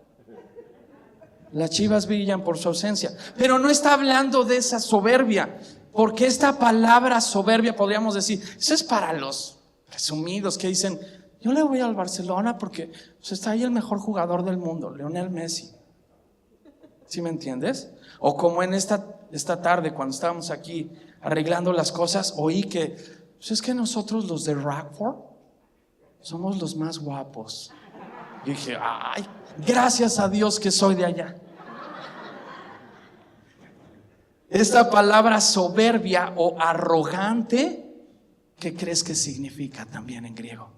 las Chivas brillan por su ausencia. Pero no está hablando de esa soberbia, porque esta palabra soberbia, podríamos decir, eso es para los presumidos que dicen, yo le voy al Barcelona porque pues, está ahí el mejor jugador del mundo, Lionel Messi. ¿Sí me entiendes? O como en esta tarde cuando estábamos aquí arreglando las cosas, oí que pues es que nosotros los de Rockford somos los más guapos. Y dije, ay, gracias a Dios que soy de allá. Esta palabra soberbia o arrogante, ¿qué crees que significa también en griego?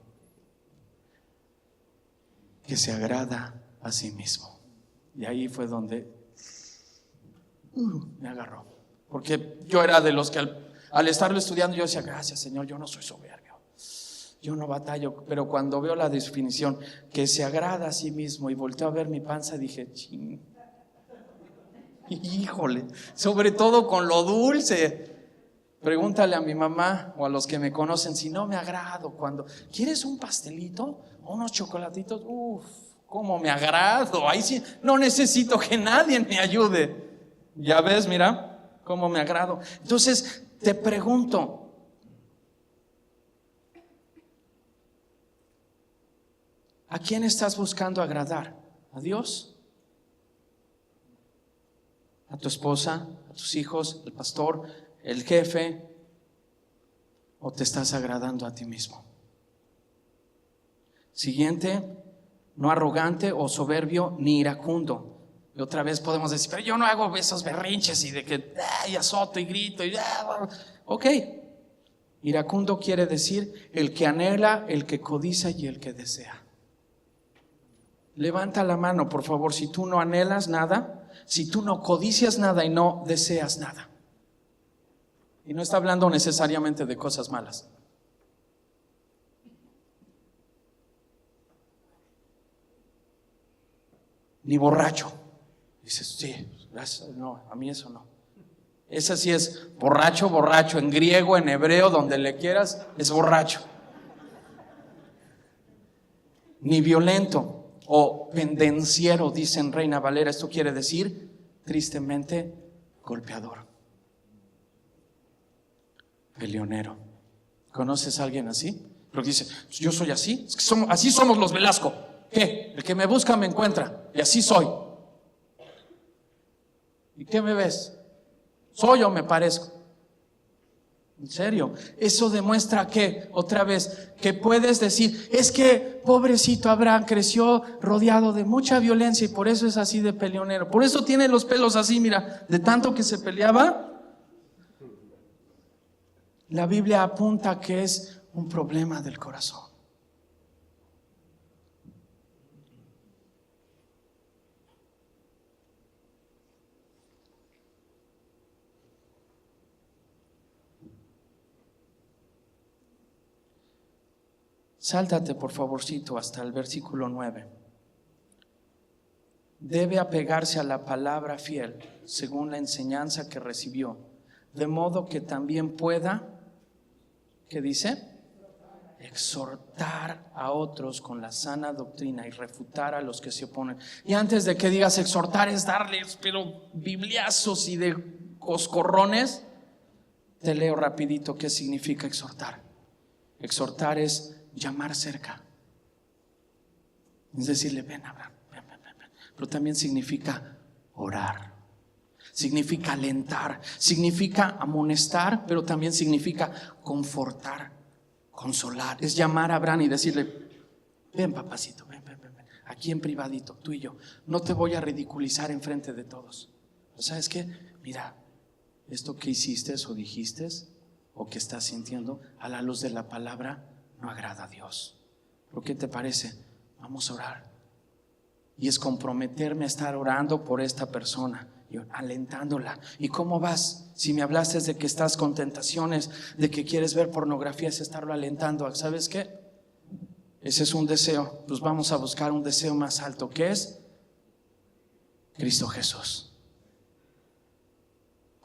Que se agrada a sí mismo. Y ahí fue donde me agarró. Porque yo era de los que al estarlo estudiando yo decía, gracias Señor, yo no soy soberbio, yo no batallo. Pero cuando veo la definición, que se agrada a sí mismo, y volteo a ver mi panza, dije, ching, híjole, sobre todo con lo dulce. Pregúntale a mi mamá o a los que me conocen si no me agrado. Cuando ¿quieres un pastelito o unos chocolatitos? Cómo me agrado. Ahí sí no necesito que nadie me ayude. Ya ves, mira cómo me agrado. Entonces te pregunto, ¿a quién estás buscando agradar? ¿A Dios? ¿A tu esposa? ¿A tus hijos? ¿El pastor? ¿El jefe? ¿O te estás agradando a ti mismo? Siguiente, no arrogante o soberbio ni iracundo. Y otra vez podemos decir, pero yo no hago esos berrinches y de que y azoto y grito y ok. Iracundo quiere decir el que anhela, el que codicia y el que desea. Levanta la mano, por favor, si tú no anhelas nada, si tú no codicias nada y no deseas nada. Y no está hablando necesariamente de cosas malas. Ni borracho. Dices, sí, gracias, no, a mí eso no. Esa sí es borracho, borracho, en griego, en hebreo, donde le quieras, es borracho. Ni violento o pendenciero, dicen Reina Valera. Esto quiere decir, tristemente, golpeador. Peleonero. ¿Conoces a alguien así? Pero dice, yo soy así. Es que así somos los Velasco. ¿Qué? El que me busca me encuentra. Y así soy. ¿Y qué me ves? ¿Soy o me parezco? En serio, eso demuestra que, otra vez, que puedes decir, es que pobrecito Abraham creció rodeado de mucha violencia y por eso es así de peleonero. Por eso tiene los pelos así, mira, de tanto que se peleaba. La Biblia apunta que es un problema del corazón. Sáltate por favorcito hasta el versículo 9. Debe apegarse a la palabra fiel según la enseñanza que recibió, de modo que también pueda, ¿qué dice? exhortar a otros con la sana doctrina y refutar a los que se oponen. Y antes de que digas exhortar es darles, pero bibliazos y de coscorrones, te leo rapidito qué significa exhortar. Exhortar es llamar cerca. Es decirle, ven Abraham, ven. Pero también significa orar. Significa alentar, significa amonestar, pero también significa confortar, consolar. Es llamar a Abraham y decirle, ven papacito, ven, aquí en privadito, tú y yo. No te voy a ridiculizar en frente de todos. ¿Sabes qué? Mira, esto que hiciste o dijiste o que estás sintiendo a la luz de la palabra no agrada a Dios. ¿Pero qué te parece? Vamos a orar. Y es comprometerme a estar orando por esta persona y alentándola. ¿Y cómo vas? Si me hablaste de que estás con tentaciones, de que quieres ver pornografía, es estarlo alentando. ¿Sabes qué? Ese es un deseo. Pues vamos a buscar un deseo más alto, que es Cristo Jesús.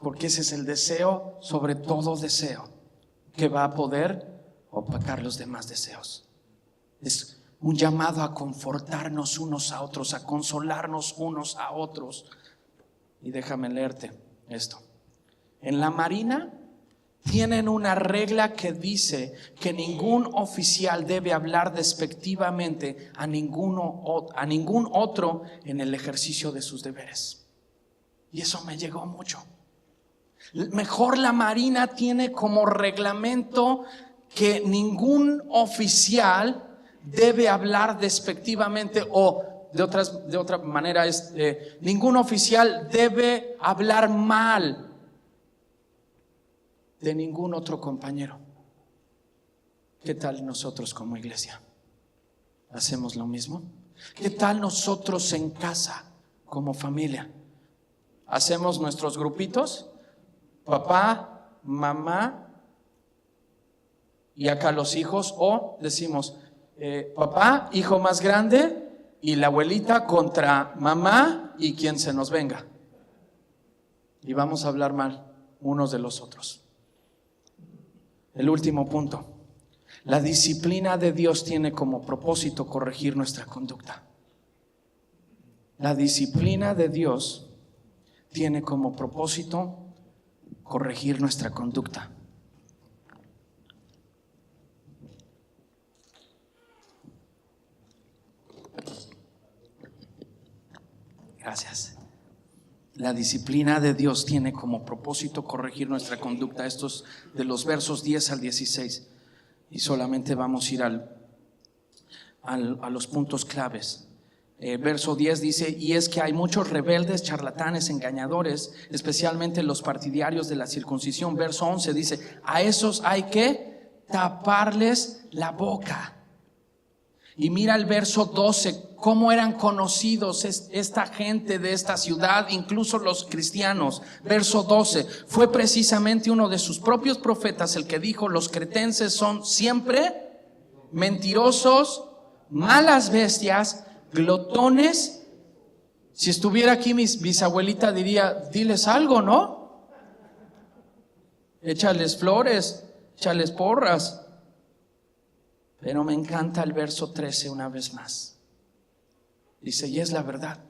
Porque ese es el deseo sobre todo deseo que va a poder opacar los demás deseos. Es un llamado a confortarnos unos a otros, a consolarnos unos a otros. Y déjame leerte esto. En la Marina tienen una regla que dice que ningún oficial debe hablar despectivamente a ningún otro en el ejercicio de sus deberes. Y eso me llegó mucho. Mejor la Marina tiene como reglamento que ningún oficial debe hablar despectivamente, o de otra manera es ningún oficial debe hablar mal de ningún otro compañero. ¿Qué tal nosotros como iglesia? ¿Hacemos lo mismo? ¿Qué tal nosotros en casa como familia? ¿Hacemos nuestros grupitos? Papá, mamá y acá los hijos, o decimos papá, hijo más grande, y la abuelita contra mamá y quien se nos venga. Y vamos a hablar mal unos de los otros. El último punto. La disciplina de Dios tiene como propósito corregir nuestra conducta. La disciplina de Dios tiene como propósito corregir nuestra conducta. Gracias. La disciplina de Dios tiene como propósito corregir nuestra conducta. Esto es de los versos 10 al 16. Y solamente vamos a ir a los puntos claves. Verso 10 dice: y es que hay muchos rebeldes, charlatanes, engañadores, especialmente los partidarios de la circuncisión. Verso 11 dice: a esos hay que taparles la boca. Y mira el verso 12, cómo eran conocidos esta gente de esta ciudad, incluso los cristianos. Verso 12, fue precisamente uno de sus propios profetas el que dijo: los cretenses son siempre mentirosos, malas bestias, glotones. Si estuviera aquí mi bisabuelita diría: diles algo, ¿no? Échales flores, échales porras. Pero me encanta el verso 13 una vez más. Dice: y es la verdad.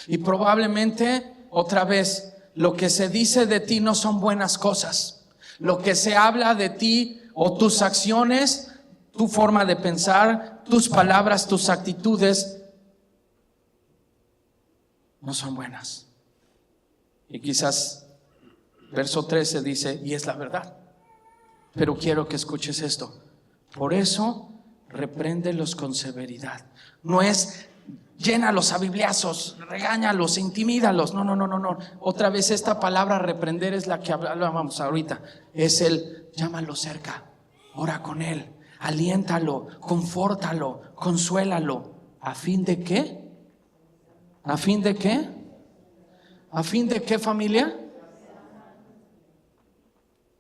Y probablemente, otra vez, lo que se dice de ti no son buenas cosas. Lo que se habla de ti o tus acciones, tu forma de pensar, tus palabras, tus actitudes, no son buenas. Y quizás verso 13 dice: y es la verdad. Pero quiero que escuches esto. Por eso, repréndelos con severidad. No es llénalos a bibliazos, regáñalos, intimídalos. No. Otra vez esta palabra reprender es la que hablábamos ahorita. Es llámalo cerca, ora con él, aliéntalo, confórtalo, consuélalo. ¿A fin de qué? ¿A fin de qué? ¿A fin de qué, familia?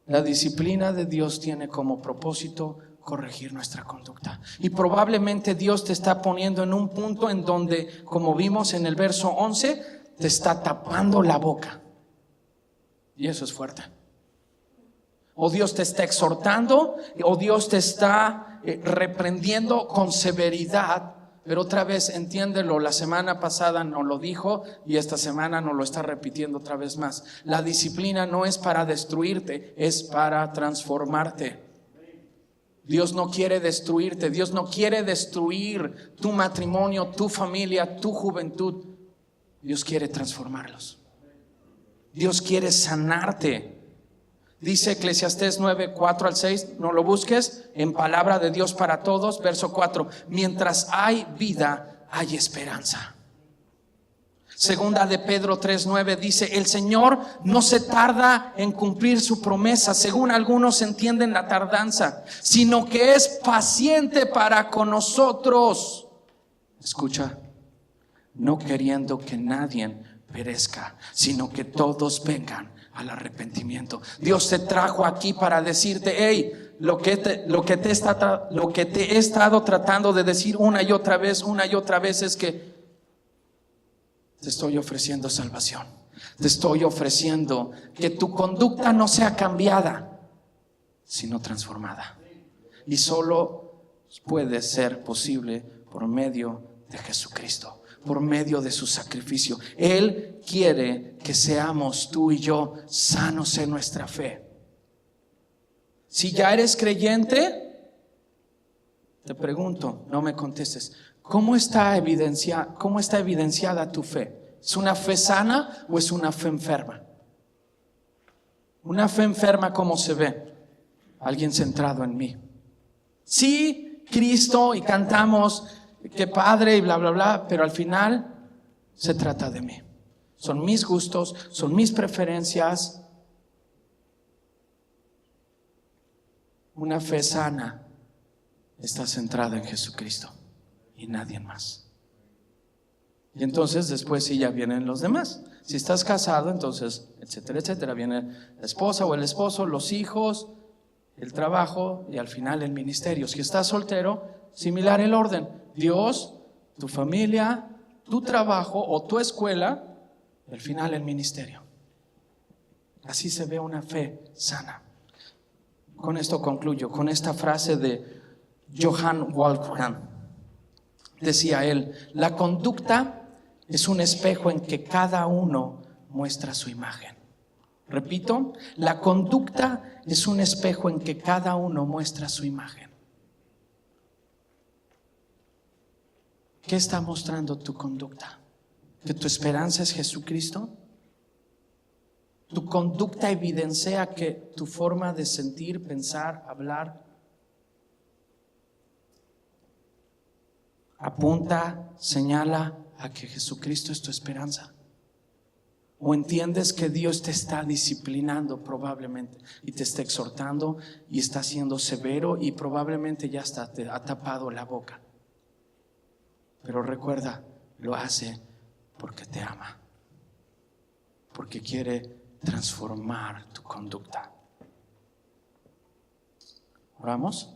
La disciplina de Dios tiene como propósito corregir nuestra conducta. Y probablemente Dios te está poniendo en un punto en donde, como vimos en el verso 11, te está tapando la boca. Y eso es fuerte. o Dios te está exhortando, o Dios te está reprendiendo con severidad. Pero otra vez, entiéndelo, la semana pasada nos lo dijo y esta semana nos lo está repitiendo otra vez más. La disciplina no es para destruirte, es para transformarte. Dios no quiere destruirte, Dios no quiere destruir tu matrimonio, tu familia, tu juventud. Dios quiere transformarlos. Dios quiere sanarte. Dice Eclesiastés 9, 4 al 6, no lo busques, en palabra de Dios para todos, verso 4, mientras hay vida, hay esperanza. Segunda de Pedro 3, 9 dice, el Señor no se tarda en cumplir su promesa, según algunos entienden la tardanza, sino que es paciente para con nosotros. Escucha, no queriendo que nadie perezca, sino que todos vengan al arrepentimiento. Dios te trajo aquí para decirte, hey, lo que te he estado tratando de decir una y otra vez es que te estoy ofreciendo salvación. Te estoy ofreciendo que tu conducta no sea cambiada, sino transformada. Y solo puede ser posible por medio de Jesucristo, por medio de su sacrificio. Él quiere que seamos tú y yo sanos en nuestra fe. Si ya eres creyente, te pregunto, no me contestes, ¿cómo está evidenciada tu fe? ¿Es una fe sana o es una fe enferma? Una fe enferma, ¿cómo se ve? Alguien centrado en mí. Sí, Cristo, y cantamos que Padre y bla, bla, bla, pero al final se trata de mí. Son mis gustos, son mis preferencias. Una fe sana está centrada en Jesucristo y nadie más. Y entonces después sí ya vienen los demás. Si estás casado, entonces, etcétera, etcétera. Viene la esposa o el esposo, los hijos, el trabajo y al final el ministerio. Si estás soltero, similar el orden. Dios, tu familia, tu trabajo o tu escuela, y al final el ministerio. Así se ve una fe sana. Con esto concluyo, con esta frase de Johann Wolfgang. Decía él, la conducta es un espejo en que cada uno muestra su imagen. Repito, la conducta es un espejo en que cada uno muestra su imagen. ¿Qué está mostrando tu conducta? ¿Que tu esperanza es Jesucristo? ¿Tu conducta evidencia que tu forma de sentir, pensar, hablar apunta, señala a que Jesucristo es tu esperanza? ¿O entiendes que Dios te está disciplinando probablemente y te está exhortando y está siendo severo y probablemente ya hasta te ha tapado la boca? Pero recuerda, lo hace porque te ama, porque quiere transformar tu conducta. ¿Oramos?